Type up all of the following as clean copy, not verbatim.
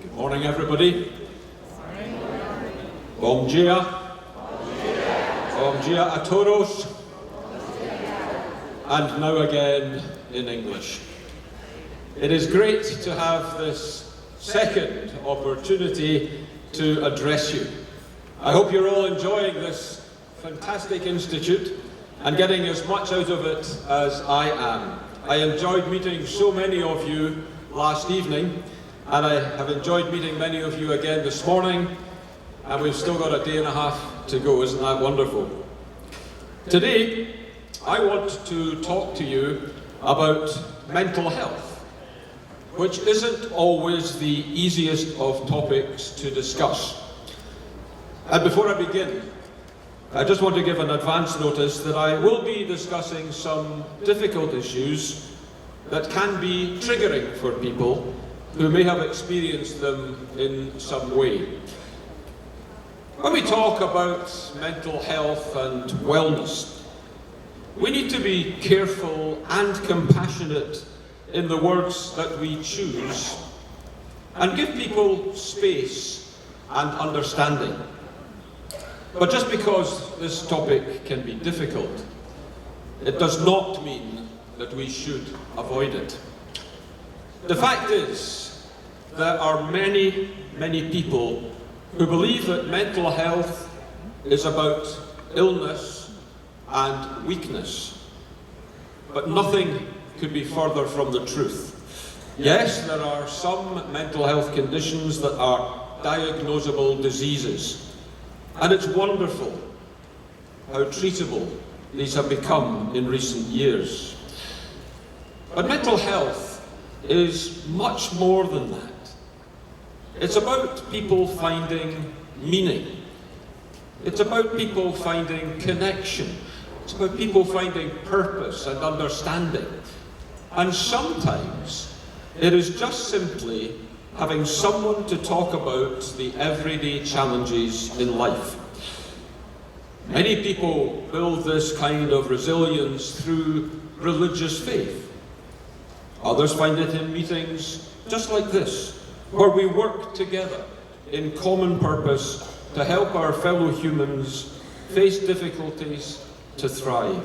Good morning, everybody. Bom dia. Bom dia a todos. And now again in English. It is great to have this second opportunity to address you. I hope you're all enjoying this fantastic institute and getting as much out of it as I am. I enjoyed meeting so many of you last evening, and I have enjoyed meeting many of you again this morning, and we've still got a day and a half to go. Isn't that wonderful? Today, I want to talk to you about mental health, which isn't always the easiest of topics to discuss. And before I begin, I just want to give an advance notice that I will be discussing some difficult issues that can be triggering for people who may have experienced them in some way. When we talk about mental health and wellness, we need to be careful and compassionate in the words that we choose and give people space and understanding. But just because this topic can be difficult, it does not mean that we should avoid it. The fact is, there are many, many people who believe that mental health is about illness and weakness. But nothing could be further from the truth. Yes, there are some mental health conditions that are diagnosable diseases. And it's wonderful how treatable these have become in recent years. But mental health is much more than that. It's about people finding meaning. It's about people finding connection. It's about people finding purpose and understanding. And sometimes it is just simply having someone to talk about the everyday challenges in life. Many people build this kind of resilience through religious faith. Others find it in meetings just like this, where we work together in common purpose to help our fellow humans face difficulties to thrive.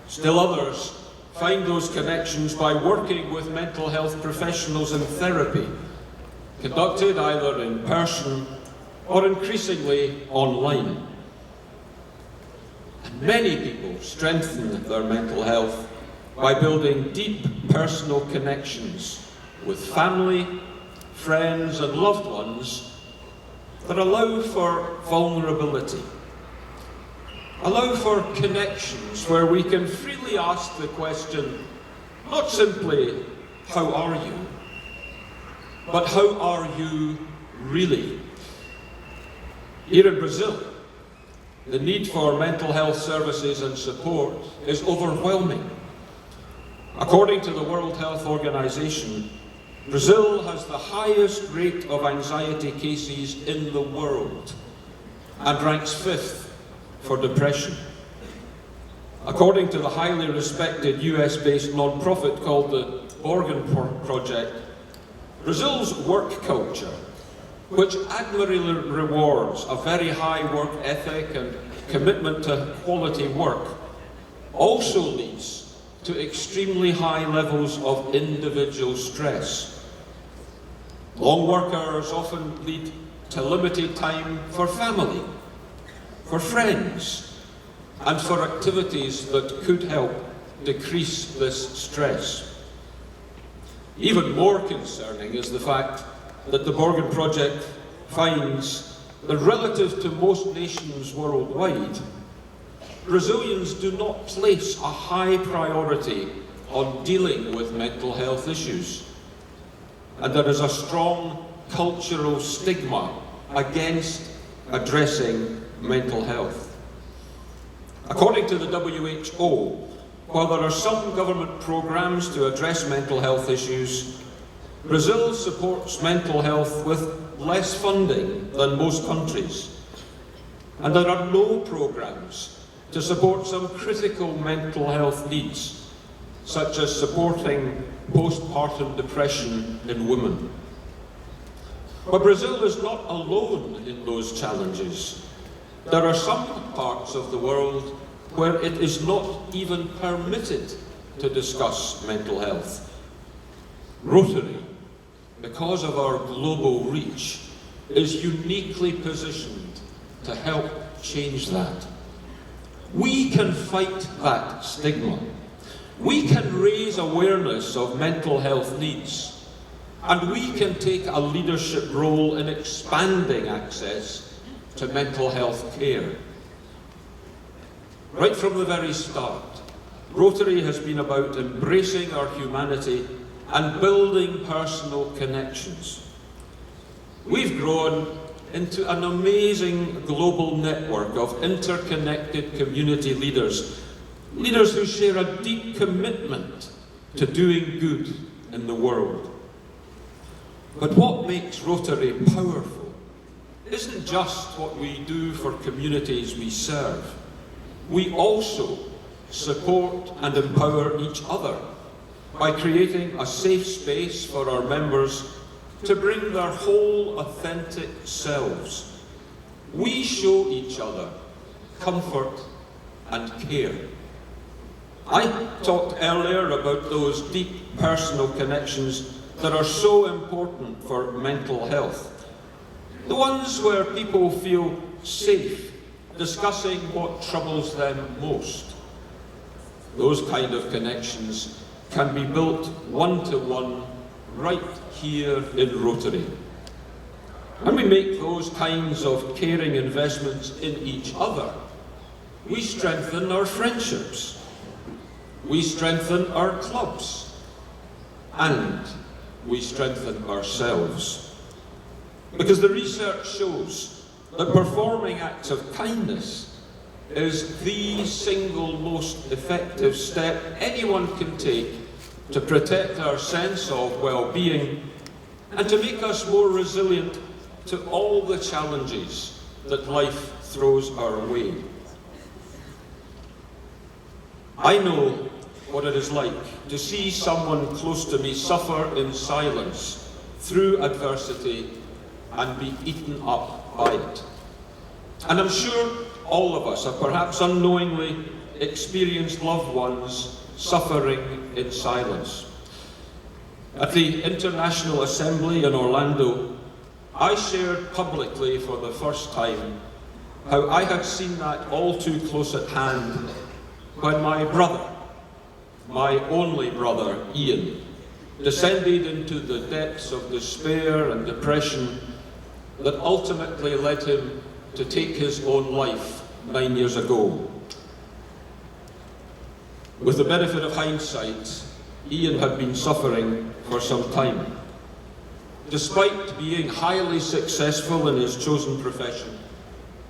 Still others find those connections by working with mental health professionals in therapy, conducted either in person or increasingly online. And many people strengthen their mental health by building deep personal connections with family, friends and loved ones that allow for vulnerability. Allow for connections where we can freely ask the question, not simply, how are you? But how are you really? Here in Brazil, the need for mental health services and support is overwhelming. According to the World Health Organization, Brazil has the highest rate of anxiety cases in the world and ranks 5th for depression. According to the highly respected US-based non-profit called the Organ Project, Brazil's work culture, which admirably rewards a very high work ethic and commitment to quality work, also leads to extremely high levels of individual stress. Long work hours often lead to limited time for family, for friends, and for activities that could help decrease this stress. Even more concerning is the fact that the Organ Project finds that relative to most nations worldwide, Brazilians do not place a high priority on dealing with mental health issues. And there is a strong cultural stigma against addressing mental health. According to the WHO, while there are some government programs to address mental health issues, Brazil supports mental health with less funding than most countries. And there are no programs to support some critical mental health needs, such as supporting postpartum depression in women. But Brazil is not alone in those challenges. There are some parts of the world where it is not even permitted to discuss mental health. Rotary, because of our global reach, is uniquely positioned to help change that. We can fight that stigma. We can raise awareness of mental health needs, and we can take a leadership role in expanding access to mental health care. Right from the very start, Rotary has been about embracing our humanity and building personal connections. We've grown into an amazing global network of interconnected community leaders, leaders who share a deep commitment to doing good in the world. But what makes Rotary powerful isn't just what we do for communities we serve. We also support and empower each other by creating a safe space for our members to bring their whole authentic selves. We show each other comfort and care. I talked earlier about those deep personal connections that are so important for mental health. The ones where people feel safe discussing what troubles them most. Those kind of connections can be built one-to-one right here in Rotary. And we make those kinds of caring investments in each other. We strengthen our friendships. We strengthen our clubs. And we strengthen ourselves. Because the research shows that performing acts of kindness is the single most effective step anyone can take to protect our sense of well-being and to make us more resilient to all the challenges that life throws our way. I know what it is like to see someone close to me suffer in silence through adversity and be eaten up by it. And I'm sure all of us have perhaps unknowingly experienced loved ones suffering in silence. At the International Assembly in Orlando, I shared publicly for the first time how I had seen that all too close at hand when my brother, my only brother, Ian, descended into the depths of despair and depression that ultimately led him to take his own life 9 years ago. With the benefit of hindsight, Ian had been suffering for some time. Despite being highly successful in his chosen profession,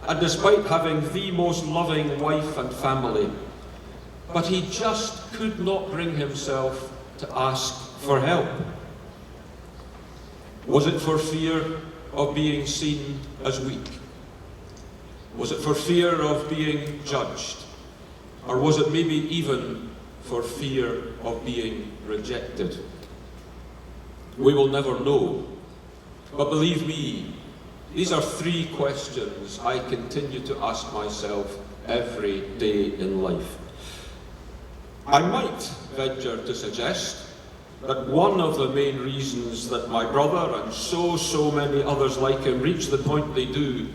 and despite having the most loving wife and family, but he just could not bring himself to ask for help. Was it for fear of being seen as weak? Was it for fear of being judged? Or was it maybe even for fear of being rejected? We will never know. But believe me, these are three questions I continue to ask myself every day in life. I might venture to suggest that one of the main reasons that my brother and so many others like him reach the point they do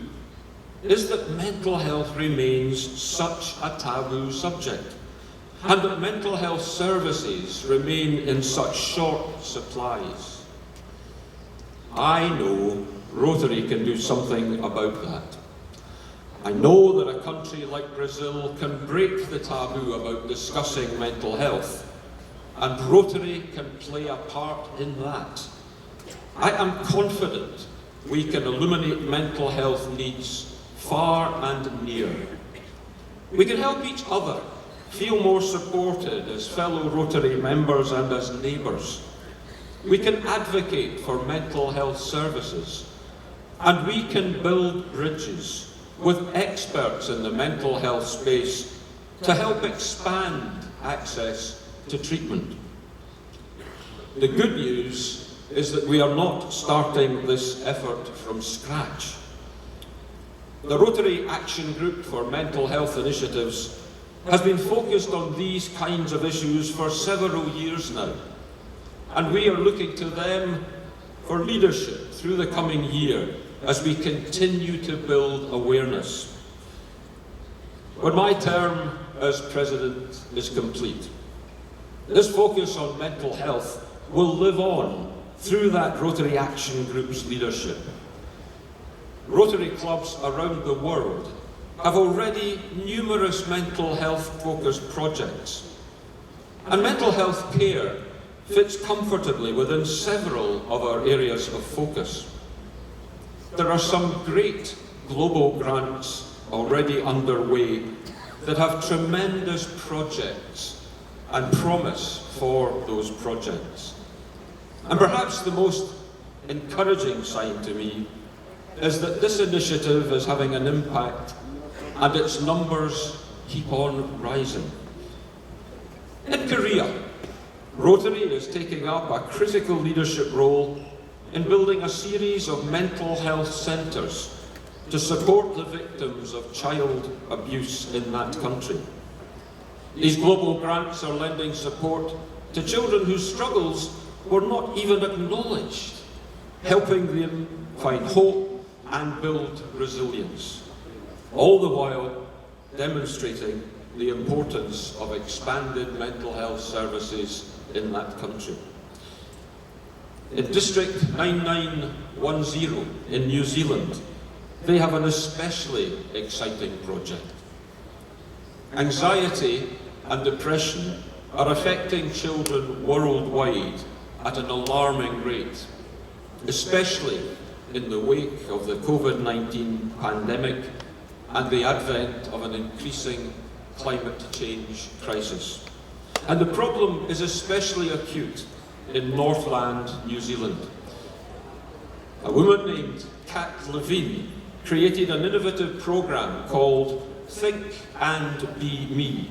is that mental health remains such a taboo subject, and that mental health services remain in such short supplies. I know Rotary can do something about that. I know that a country like Brazil can break the taboo about discussing mental health, and Rotary can play a part in that. I am confident we can illuminate mental health needs far and near. We can help each other feel more supported as fellow Rotary members and as neighbours. We can advocate for mental health services, and we can build bridges with experts in the mental health space to help expand access to treatment. The good news is that we are not starting this effort from scratch. The Rotary Action Group for Mental Health Initiatives has been focused on these kinds of issues for several years now, and we are looking to them for leadership through the coming year as we continue to build awareness. When my term as President is complete, this focus on mental health will live on through that Rotary Action Group's leadership. Rotary clubs around the world have already numerous mental health-focused projects, and mental health care fits comfortably within several of our areas of focus. There are some great global grants already underway that have tremendous projects and promise for those projects. And perhaps the most encouraging sign to me is that this initiative is having an impact and its numbers keep on rising. In Korea, Rotary is taking up a critical leadership role in building a series of mental health centres to support the victims of child abuse in that country. These global grants are lending support to children whose struggles were not even acknowledged, helping them find hope and build resilience, all the while demonstrating the importance of expanded mental health services in that country. In District 9910 in New Zealand, they have an especially exciting project. Anxiety and depression are affecting children worldwide at an alarming rate, especially in the wake of the COVID-19 pandemic and the advent of an increasing climate change crisis. And the problem is especially acute in Northland, New Zealand. A woman named Kat Levine created an innovative program called Think and Be Me,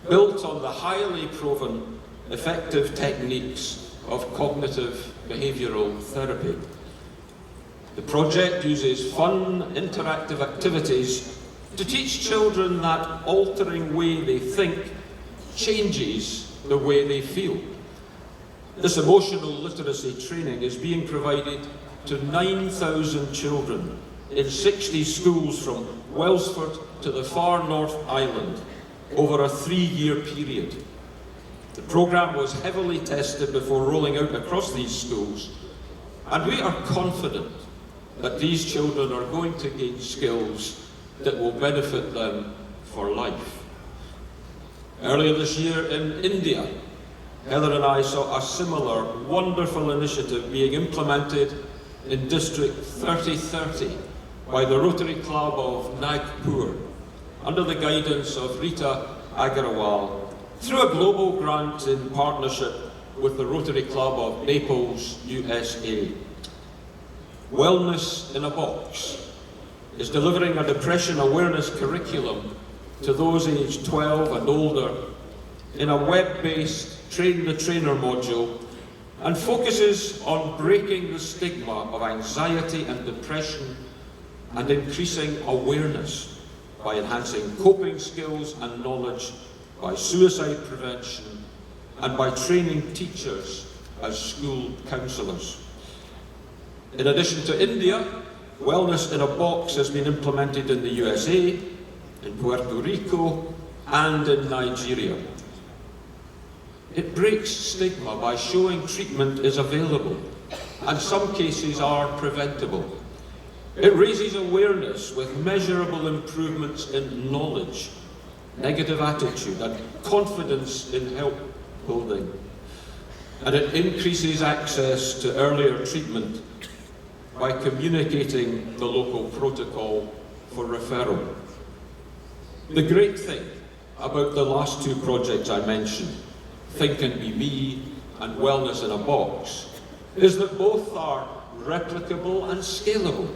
built on the highly proven effective techniques of cognitive behavioural therapy. The project uses fun, interactive activities to teach children that altering way they think changes the way they feel. This emotional literacy training is being provided to 9,000 children in 60 schools from Welsford to the far North Island over a 3-year period. The programme was heavily tested before rolling out across these schools, and we are confident that these children are going to gain skills that will benefit them for life. Earlier this year in India, Heather and I saw a similar wonderful initiative being implemented in District 3030 by the Rotary Club of Nagpur, under the guidance of Rita Agarwal, through a global grant in partnership with the Rotary Club of Naples, USA. Wellness in a Box is delivering a depression awareness curriculum to those aged 12 and older in a web-based Train the Trainer module, and focuses on breaking the stigma of anxiety and depression and increasing awareness by enhancing coping skills and knowledge, by suicide prevention, and by training teachers as school counsellors. In addition to India, Wellness in a Box has been implemented in the USA, in Puerto Rico, and in Nigeria. It breaks stigma by showing treatment is available, and some cases are preventable. It raises awareness with measurable improvements in knowledge, negative attitude, and confidence in help building. And it increases access to earlier treatment by communicating the local protocol for referral. The great thing about the last two projects I mentioned, Think and Be Me and Wellness in a Box, is that both are replicable and scalable.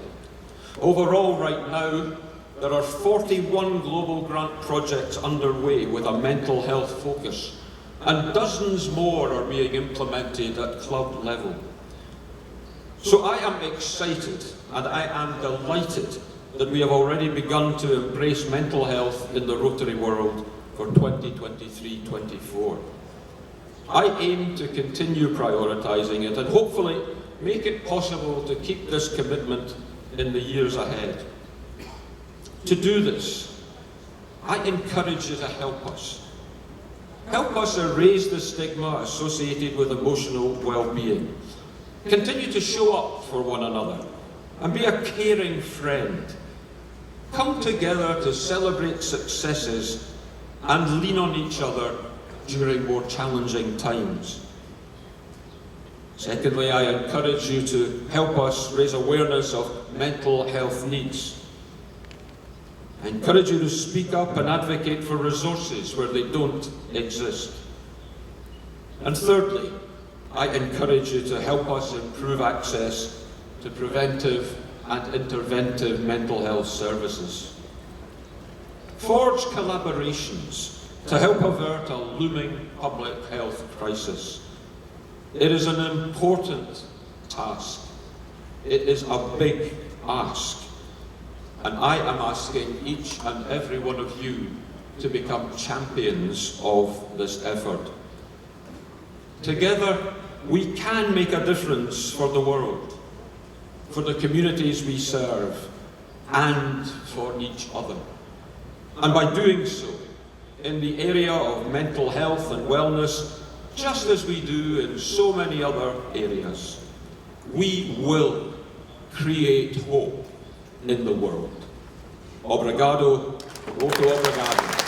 Overall, right now, there are 41 global grant projects underway with a mental health focus, and dozens more are being implemented at club level. So I am excited and I am delighted that we have already begun to embrace mental health in the Rotary world for 2023-24. I aim to continue prioritising it and hopefully make it possible to keep this commitment in the years ahead. To do this, I encourage you to help us. Help us erase the stigma associated with emotional well-being. Continue to show up for one another and be a caring friend. Come together to celebrate successes and lean on each other during more challenging times. Secondly, I encourage you to help us raise awareness of mental health needs. I encourage you to speak up and advocate for resources where they don't exist. And thirdly, I encourage you to help us improve access to preventive and interventive mental health services. Forge collaborations to help avert a looming public health crisis. It is an important task. It is a big ask. And I am asking each and every one of you to become champions of this effort. Together, we can make a difference for the world, for the communities we serve, and for each other. And by doing so, in the area of mental health and wellness, just as we do in so many other areas, we will create hope in the world. Obrigado, muito obrigado.